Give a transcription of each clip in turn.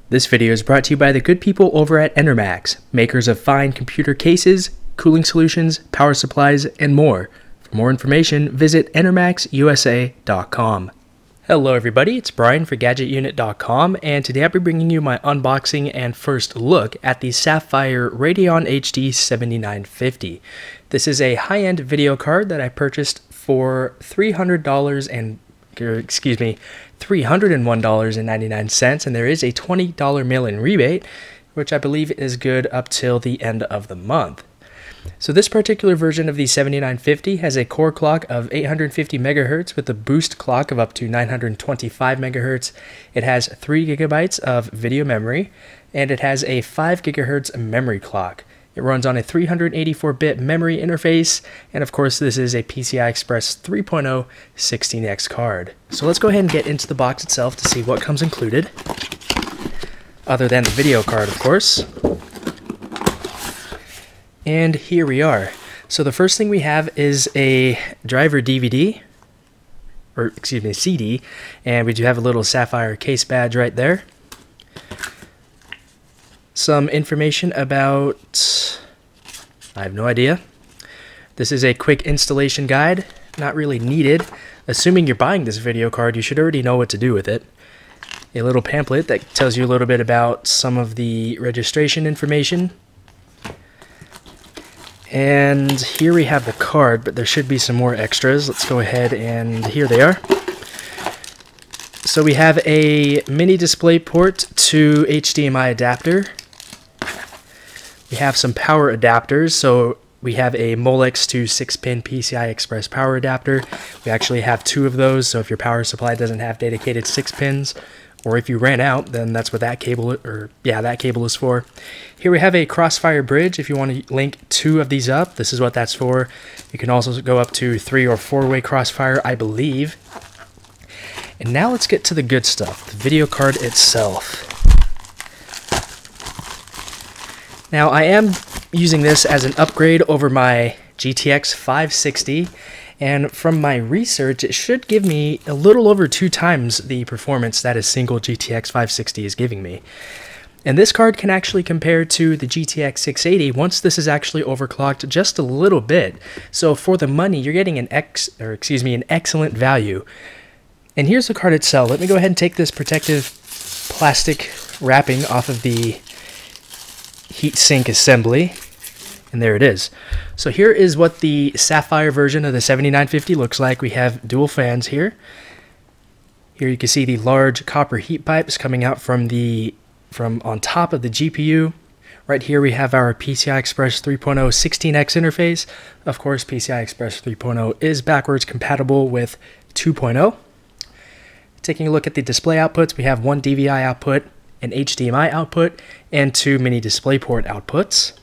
This video is brought to you by the good people over at Enermax, makers of fine computer cases, cooling solutions, power supplies, and more. For more information, visit enermaxusa.com. Hello everybody, it's Brian for GadgetUnit.com, and today I'll be bringing you my unboxing and first look at the SAPPHIRE Radeon HD 7950. This is a high-end video card that I purchased for $301.99, and there is a $20 mail-in rebate, which I believe is good up till the end of the month. So this particular version of the 7950 has a core clock of 850 megahertz with a boost clock of up to 925 megahertz. It has 3 gigabytes of video memory, and it has a 5 gigahertz memory clock. It runs on a 384-bit memory interface, and of course this is a PCI Express 3.0 16X card. So let's go ahead and get into the box itself to see what comes included, other than the video card, of course. And here we are. So the first thing we have is a driver DVD, or excuse me, CD, and we do have a little Sapphire case badge right there. Some information about, I have no idea. This is a quick installation guide, not really needed. Assuming you're buying this video card, you should already know what to do with it. A little pamphlet that tells you a little bit about some of the registration information. And here we have the card, but there should be some more extras. Let's go ahead and here they are. So we have a mini display port to HDMI adapter. We have some power adapters. So we have a Molex to 6-pin PCI Express power adapter. We actually have 2 of those, so if your power supply doesn't have dedicated 6 pins, or if you ran out, then that's what that cable, that cable is for. Here we have a Crossfire bridge. If you want to link 2 of these up, this is what that's for. You can also go up to 3 or 4-way Crossfire, I believe. And now let's get to the good stuff, the video card itself. Now I am using this as an upgrade over my GTX 560. And from my research, it should give me a little over 2 times the performance that a single GTX 560 is giving me. And this card can actually compare to the GTX 680 once this is actually overclocked just a little bit. So for the money, you're getting an excellent value. And here's the card itself. Let me go ahead and take this protective plastic wrapping off of the heatsink assembly. And there it is. So here is what the Sapphire version of the 7950 looks like. We have dual fans here. Here you can see the large copper heat pipes coming out from on top of the GPU. Right here we have our PCI Express 3.0 16X interface. Of course, PCI Express 3.0 is backwards compatible with 2.0. Taking a look at the display outputs, we have 1 DVI output, an HDMI output, and 2 mini DisplayPort outputs.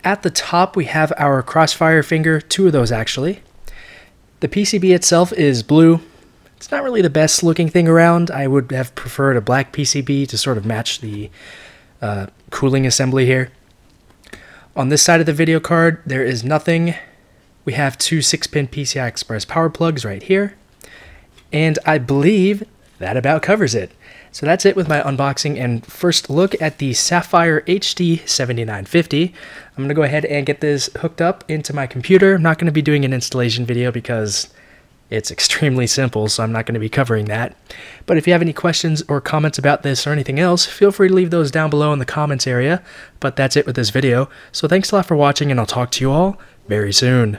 At the top, we have our Crossfire finger, 2 of those actually. The PCB itself is blue. It's not really the best looking thing around. I would have preferred a black PCB to sort of match the cooling assembly here. On this side of the video card, there is nothing. We have 2 6-pin PCI Express power plugs right here. And I believe that about covers it. So that's it with my unboxing and first look at the SAPPHIRE HD 7950. I'm going to go ahead and get this hooked up into my computer. I'm not going to be doing an installation video because it's extremely simple, so I'm not going to be covering that. But if you have any questions or comments about this or anything else, feel free to leave those down below in the comments area. But that's it with this video. So thanks a lot for watching, and I'll talk to you all very soon.